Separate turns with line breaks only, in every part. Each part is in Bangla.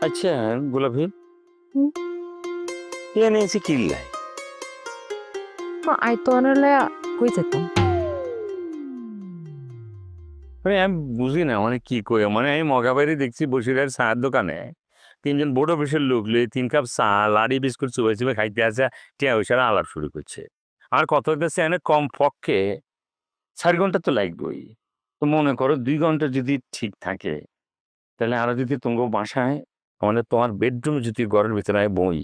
আচ্ছা গোলাপি,
হুম।
এনে এসে কিল্লাই
আই তো আনলে কই যেতাম।
আমি বুঝি না মানে কি কই, মানে আমি মগাবাড়ি দেখছি বসিরের চায়ের দোকানে তিনজন বোর্ড অফিসের লোক লই 3 কাপ চা লাড়ি বিস্কুট চুবাই চুবাই খাইতে আছে, টিয়া ওইসারা আলাপ শুরু করছে। আর কত হইতেছে এনে কম পক্ষে 4 ঘন্টা তো লাগবেই। তো মনে করো 2 ঘন্টা যদি ঠিক থাকে, তাহলে আরো যদি তোমার বাসায় মানে তোমার বেডরুমে যদি ঘরের ভিতরে আমি বই,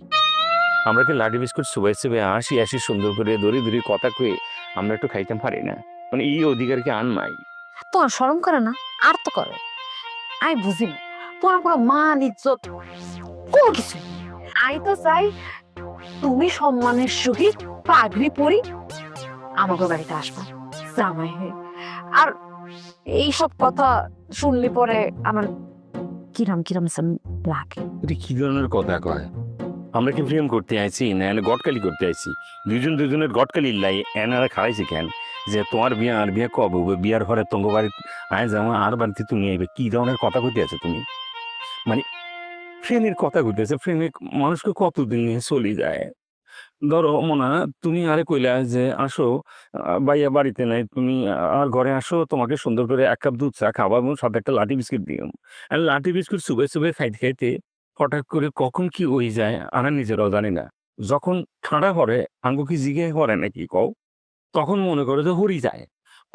আমরা কি লাড্ডু বিস্কুট চুবাই চুবাই আসি আসি সুন্দর করে দড়ি দড়ি কথা কয়ে আমরা একটু খাইতে পারি না? মানে এই অধিকার কি আনমাই?
তোমার শরম করে না? আর তো করে। আই বুঝি না তোমার কোনো মান ইজ্জত কোনো কিছু নেই। আই তো চাই তুমি সম্মানের সহিত পাগড়ি পরি আমাকে বাড়িতে আসবা জামাই হয়ে। আর এইসব কথা শুনলে পরে আমার কিরাম কিরাম যেন লাগে।
এটা কি ধরনের কথা কয়? আমরা কি প্রেম করতে আইছি না এনে গটকালি করতে আইছি? দুজন দুজনের গটকালি লাই এনারা খাওয়াইছে কেন? যে তোমার বিয়ে আর বিয়ে কবে হবে? বিয়ার ঘরে তোমার বাড়ি আয় যাবো আর বাড়িতে তুমি আইবে, কি ধরনের কথা কইতে আছো তুমি? মানে প্রেমের কথা কইতেছে, প্রেমিক মানুষকে কতদিন নিয়ে চলে যায়। ধরো মনা, তুমি আরে কইলা যে আসো, ভাইয়া বাড়িতে নাই, তুমি আর ঘরে আসো, তোমাকে সুন্দর করে 1 কাপ দুধ চা খাওয়াবো এবং সাথে একটা লাঠি বিস্কিট দিও। আর লাঠি বিস্কুট চুবাই চুবাই খাইতে খাইতে হঠাৎ করে কখন কি হয়ে যায় আমরা নিজেরাও জানি না। যখন ঠান্ডা করে আঙ্গু কি জিগে করে নাকি কও? তখন মনে করো যে হরি যায়।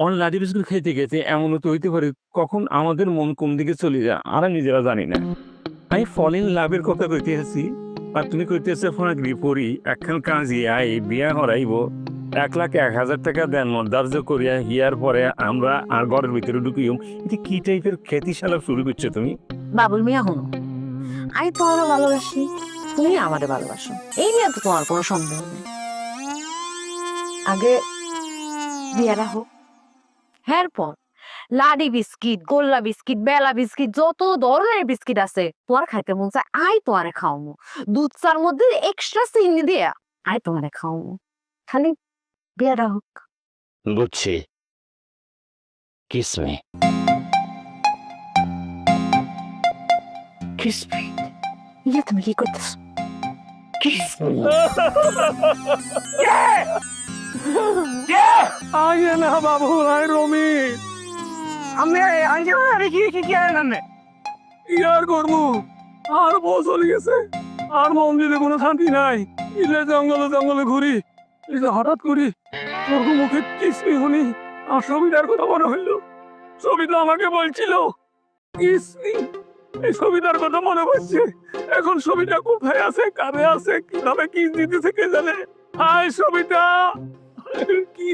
অন লাঠি বিস্কুট খাইতে খেতে এমনও তো হইতে পারে কখন আমাদের মন কোন দিকে চলে যায় আমরা নিজেরা জানি না। আমি ফল ইন লাভের কথা কইতে আছি, আর তুমি কইতেছে ফোনাগ্রি পড়ি একখান কাজী আই বিয়া হরাইব 1,01,000 টাকা দেন মর্দার্য করিয়া হিয়ার পরে আমরা আর ঘরের ভিতরে ঢুকিও। এটা কি টাইপের খ্যাতিশালা শুরু করছো তুমি?
বাবুল মিয়া হনো, আমি তোমার ভালোবাসি, তুমি আমারে ভালোবাসো, এই নিয়ে তো তোমার কোনো সন্দেহ নেই। আগে বিয়েটা হোক, হ্যাঁ পর লাডি বিস্কিট, গোল্লা বিস্কিট, বেলা বিস্কিট, যত ধরনের বিস্কিট আছে তোমার খাইতে মন চায় আই তোমারে খাওয়ামু। দুধ চার মধ্যে এক্সট্রা চিনি দিয়া আই তোমারে খাওয়ামু। খালি বিয়েটা হোক।
বুঝছি, কিসমে
কিসমি, ইয়া তুমি কি করতেছো? কিসমি
আগে না বাবু, আই রমি আমি আগে আরে কি কি কি আর না ইয়ার করবো, আর বউ চলে গেছে, আর মন্দিরে কোনো শান্তি নাই। ইলে জঙ্গলে জঙ্গলে ঘুরি, এই যে হঠাৎ করি তোর মুখে কিসমি শুনি আর সবিতার কথা মনে হইলো। সবিতা আমাকে বলছিল কিসমি, এই সবিতার কথা মনে পড়ছে। এখন সবিতা কোথায় আছে, কারে আছে, কিভাবে কি দিতেছে কে জানে। হাই সবিতা, কি